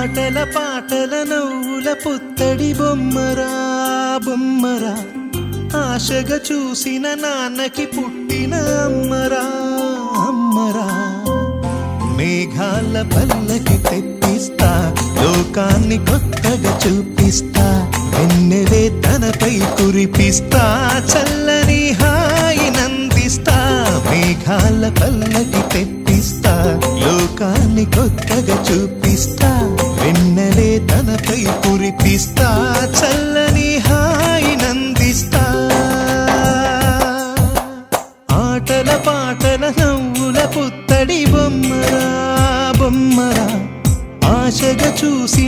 ఆటల పాటల నవ్వుల పుత్తడి బొమ్మరా బొమ్మరా, ఆశగా చూసిన నాన్నకి పుట్టిన అమ్మరా అమ్మరా. మేఘాల పల్లకి తెప్పిస్తా, లోకాన్ని కొత్తగా చూపిస్తా, వెన్నెలే తనపై కురిపిస్తా, చల్లని హాయి నందిస్తా. మేఘాల పల్లకి తెప్పిస్తా, లోకాన్ని కొత్తగా చూపిస్తా, వెన్నెలే తనపై కురిపిస్తా, చల్లని హాయి నందిస్తా. ఆటల పాటల నవ్వుల పుత్తడి బొమ్మరా బొమ్మరా, ఆశగా చూసి